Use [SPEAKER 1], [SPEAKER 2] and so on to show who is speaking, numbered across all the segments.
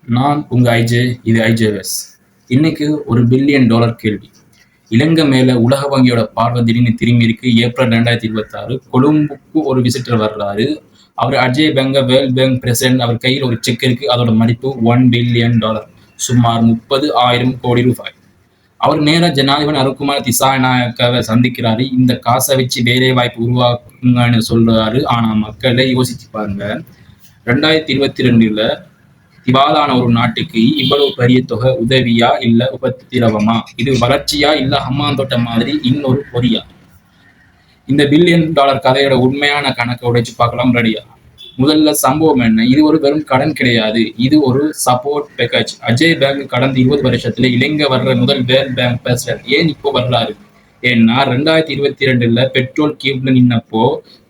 [SPEAKER 1] நான் உங்க ஐஜே, இது ஐஜேஎஸ். இன்னைக்கு ஒரு பில்லியன் டாலர் கேள்வி. இலங்கை மேல உலக வங்கியோட பார்வை திடீர்னு திரும்பி இருக்கு. ஏப்ரல் 2026 கொழும்புக்கு ஒரு விசிட்டர் வர்றாரு. அவர் அஜய் பெங்க, வேர்ல்ட் பேங்க் பிரசிடென்ட். அவர் கையில் ஒரு செக் இருக்கு. அதோட மதிப்பு $1 பில்லியன், சுமார் 30,000 கோடி ரூபாய். அவர் நேரா ஜனாதிபதி அருண்குமார் திசாநாயக்காவை சந்திக்கிறாரு. இந்த காசை வச்சு வேலை வாய்ப்பு உருவாக்குங்கன்னு சொல்றாரு. ஆனா மக்களை யோசிச்சு பாருங்க, 2022 திவாலான ஒரு நாட்டுக்கு இவ்வளவு பெரிய தொகை உதவியா இல்ல உபத்திரவமா? இது வளர்ச்சியா இல்ல ஹம்மாந்தோட்ட மாதிரி இன்னொரு பொறியா? இந்த பில்லியன் டாலர் கதையோட உண்மையான கணக்கை உடைச்சு பார்க்கலாம். ரெடியா? முதல்ல சம்பவம் என்ன? இது ஒரு வெறும் கடன் கிடையாது, இது ஒரு சப்போர்ட் பேக்கேஜ். அஜய் பேங்க் கடந்த 20 வருஷத்துல இலங்கை வர்ற முதல் வேர்ல்ட் பேங்க் பிரசிடென்ட். ஏன் இப்போ வர்றாரு? ஏன்னா 2022 பெட்ரோல் கீவ்ல நின்னப்போ,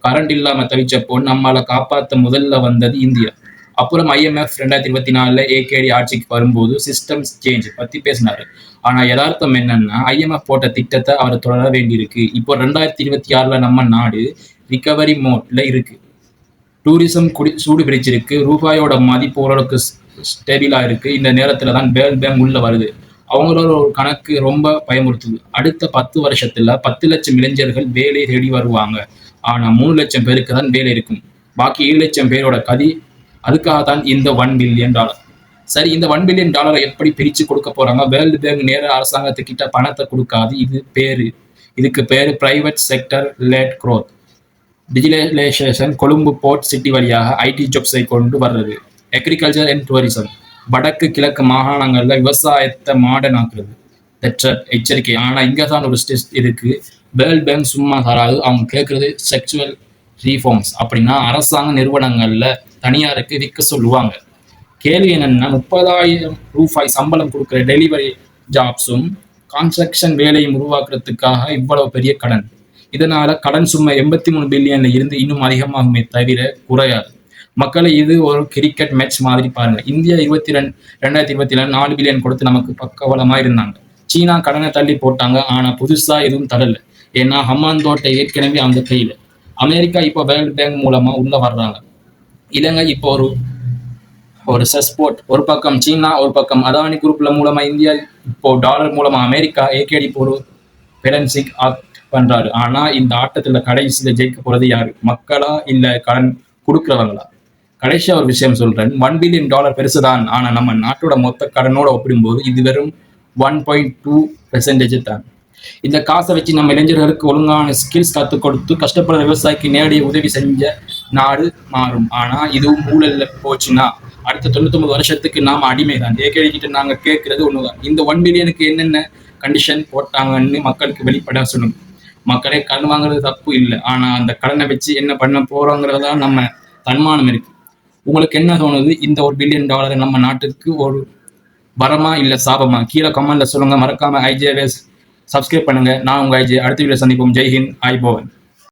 [SPEAKER 1] கரண்ட் இல்லாம தவிச்சப்போ நம்மளை காப்பாத்த முதல்ல வந்தது இந்தியா. அப்புறம் IMF 2024 ஏகேடி ஆட்சிக்கு வரும்போது சிஸ்டம்ஸ் சேஞ்ச் பத்தி பேசினாரு. ஆனா யதார்த்தம் என்னன்னா, IMF போட்ட திட்டத்தை அவர் தொடர வேண்டியிருக்கு. இப்போ 2026 நம்ம நாடு ரிகவரி மோட்ல இருக்கு. டூரிசம் சூடு பிடிச்சிருக்கு. ரூபாயோட மதிப்பு ஓரளவுக்கு ஸ்டேபிளா இருக்கு. இந்த நேரத்துல தான் வேர்ல்ட் பேங்க் உள்ள வருது. அவங்களோட ஒரு கணக்கு ரொம்ப பயமுறுத்துது. அடுத்த 10 வருஷத்துல 10 லட்சம் இளைஞர்கள் வேலை தேடி வருவாங்க. ஆனா 3 லட்சம் பேருக்கு தான் வேலை இருக்கும். பாக்கி 7 லட்சம் பேரோட கதி. அதுக்காகத்தான் இந்த $1 பில்லியன். சரி, இந்த $1 பில்லியன் எப்படி பிரிச்சு கொடுக்க போறாங்க? வேர்ல்டு பேங்க் நேர அரசாங்கத்துக்கிட்ட பணத்தை கொடுக்காது. இதுக்கு பேரு private sector late growth. Digitalisation, Colombo board city வழியாக IT ஜாப்ஸை கொண்டு வர்றது. அக்ரிகல்ச்சர் அண்ட் டூரிசம், வடக்கு கிழக்கு மாகாணங்கள்ல விவசாயத்தை மாடர்ன் ஆக்குறது. எச்சரிக்கை, ஆனா இங்கதான் ஒரு ஸ்டெஸ்ட் இருக்கு. வேர்ல்ட் பேங்க் சும்மா தராது. அவங்க கேட்கறது செக்சுவல் ரீஃபார்ம்ஸ். அப்படின்னா அரசாங்க நிறுவனங்கள்ல தனியாருக்கு விற்க சொல்லுவாங்க. கேள்வி என்னன்னா, 30,000 ரூபாய் சம்பளம் கொடுக்குற டெலிவரி ஜாப்ஸும் கன்ஸ்ட்ரக்ஷன் வேலையும் உருவாக்குறதுக்காக இவ்வளவு பெரிய கடன். இதனால கடன் சும்மா 83 பில்லியன்ல இருந்து இன்னும் அதிகமாகுமே தவிர குறையாது. மக்களை இது ஒரு கிரிக்கெட் மேட்ச் மாதிரி பாருங்க. இந்தியா 2022 4 பில்லியன் கொடுத்து நமக்கு பக்கபலமா இருந்தாங்க. சீனா கடனை தள்ளி போட்டாங்க. ஆனா புதுசா எதுவும் தரல. ஏன்னா ஹம்மாந்தோட்டை ஏற்கனவே அவங்க கையில. அமெரிக்கா இப்போ வேர்ல்ட் பேங்க் மூலமா உள்ள வர்றாங்க. இலங்கை இப்போ ஒரு செஸ்போர்ட். ஒரு பக்கம் சீனா, ஒரு பக்கம் அதானி குரூப்ல மூலமா இந்தியா, இப்போ டாலர் மூலமா அமெரிக்கா. ஏகேடி இப்போ ஒரு பேலன்சிங் ஆக்ட் பண்றாரு. ஆனா இந்த ஆட்டத்துல கடைசியில ஜெயிக்க போறது யாரு? மக்களா இல்ல கடன் கொடுக்குறவங்களா? கடைசியா ஒரு விஷயம் சொல்றேன். $1 பில்லியன் பெருசுதான். ஆனா நம்ம நாட்டோட மொத்த கடனோட ஒப்பிடும்போது இது வெறும் 1.2% தான். இந்த காசை வச்சு நம்ம இளைஞர்களுக்கு ஒழுங்கான ஸ்கில்ஸ் கற்றுக் கொடுத்து கஷ்டப்படுற விவசாயிக்கு நேரடிய உதவி செஞ்ச நாடு மாறும். ஆனா இதுவும் ஊழல்ல போச்சுன்னா அடுத்த 99 வருஷத்துக்கு நாம அடிமைதான். ஏகேடி கிட்ட நாங்க கேட்கறது ஒண்ணுதான். இந்த 1 பில்லியனுக்கு என்னென்ன கண்டிஷன் போட்டாங்கன்னு மக்களுக்கு வெளிப்பட சொல்லணும். மக்களே, கடன் வாங்குறது தப்பு இல்லை. ஆனா அந்த கடனை வச்சு என்ன பண்ண போறோங்கிறதான் நம்ம தன்மானம் இருக்கு. உங்களுக்கு என்ன தோணுது? இந்த $1 பில்லியன் நம்ம நாட்டுக்கு ஒரு வரமா இல்ல சாபமா? கீழே கமெண்ட்ல சொல்லுங்க. மறக்காம ஐஜேஎஸ் சப்ஸ்கிரைப் பண்ணுங்க. நான் உங்க ஐஜே. அடுத்த வீடியோ சந்திப்போம். ஜெய்ஹிந்த். ஐ போவன்.